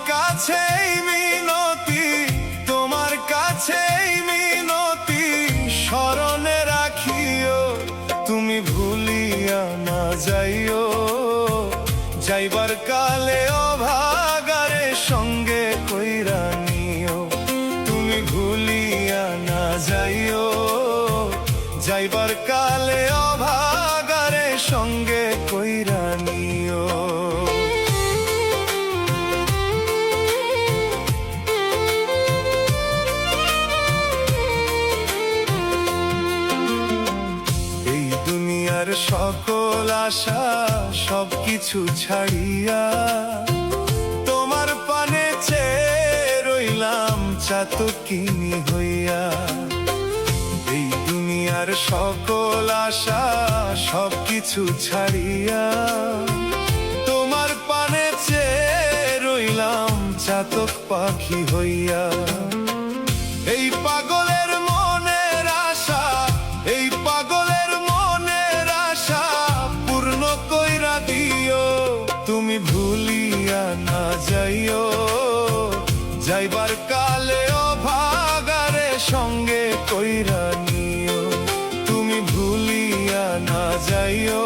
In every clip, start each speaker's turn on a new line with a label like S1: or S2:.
S1: কাছেই মিনতি, তোমার কাছেই মিনতি, স্মরণে রাখিও তুমি ভুলিয়া না যাইও। যাইবার কালে অভাগারে সঙ্গে কইরা নিও, তুমি ভুলিয়া না যাইও। যাইবার কালে অভাগারে সঙ্গে কইরা নিও। এই দুনিয়ার সকল আশা সবকিছু ছাড়িয়া তোমার পানে চেয়ে রইলাম চাতকিনী হইয়া। এই দুনিয়ার সকল আশা সবকিছু ছাড়িয়া তোমার পানে চেয়ে রইলাম চাতক পাখি হইয়া। এই পাগলের মনের আশা, এই পাগলের মনের আশা পূর্ণ কইরা দিও, তুমি ভুলিয়া না যাইও। যাইবার কালে অভাগারে সঙ্গে কইরা নিও, তুমি ভুলিয়া না যাইও।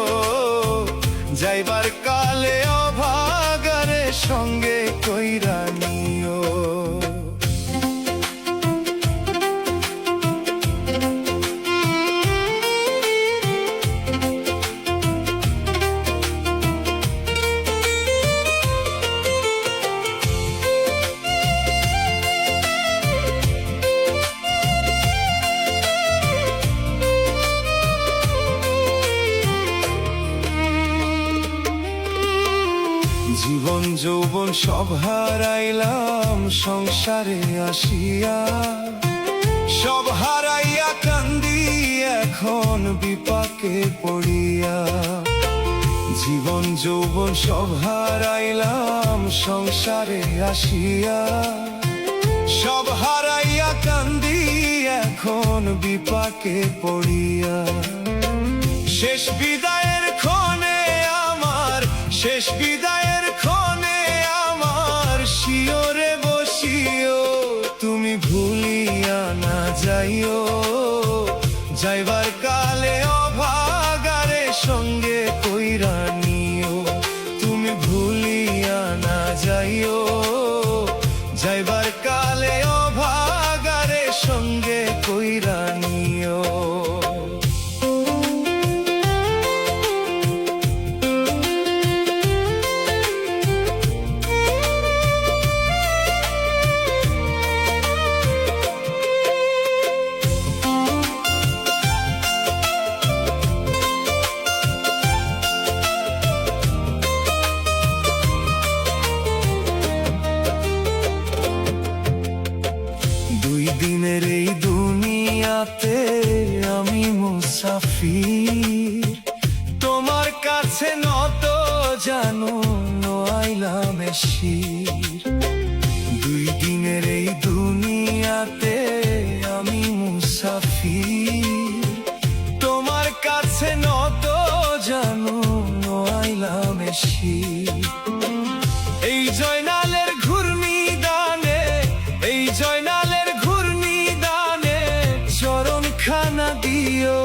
S1: যাইবার কালে অভাগারে সঙ্গে কইরা নিও। জীবন যৌবন সব হারাইলাম সংসারে আসিয়া, সব হারাইয়া কান্দি এখন বিপাকে পড়িয়া। জীবন যৌবন সব হারাইলাম সংসারে আসিয়া, সব হারাইয়া কান্দি এখন বিপাকে পড়িয়া। শেষ বিদায়ের ক্ষণে আমার, শেষ বিদায়ের ক্ষণে আমার শিওরে বসিও, তুমি ভুলিয়া না যাইও। যাইবার কালে অভাগারে সঙ্গে কইরা নিও, তুমি ভুলিয়া না যাইও। যাইবার কালে অভাগারে সঙ্গে কইরা নিও। দিনের এই দুনিয়াতে আমি মুসাফির, তোমার কাছে নত জানো আইলাম শির। দুই দিনের এই দুনিয়াতে আমি মুসাফির, তোমার কাছে নত জানো আইলাম শির। এই জয়নালের ঘূর্ণি দানে, এই জয়নালের ঘূর্ণি দানে চরণ খানা দিও,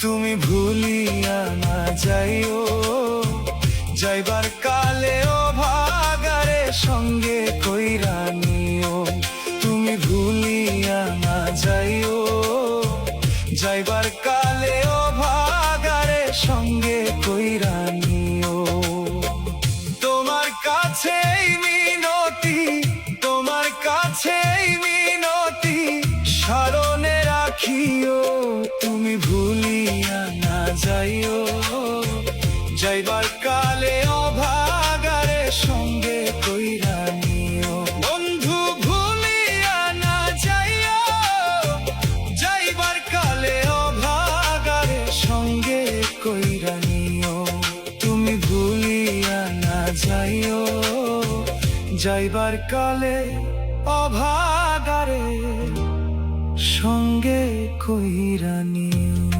S1: তুমি ভুলিয়া না যাইও। যাইবার কালে অভাগারে সঙ্গে কইরা নিও, তুমি ভুলিয়া না যাইও। যাইবার কালে অভাগারে সঙ্গে কইরা নিও। তোমার কাছেই মিনতি, তোমার কাছেই মিনতি, স্মরণে রাখিও তুমি ভুলিয়া না যাইও। যাইবার কালে অভাগারে সঙ্গে কইরা নিও, বন্ধু ভুলিয়া না যাইও। যাইবার কালে অভাগারে সঙ্গে কইরা নিও, তুমি ভুলিয়া না যাইও। যাইবার কালে অভাগারে সঙ্গে কইরা নিও।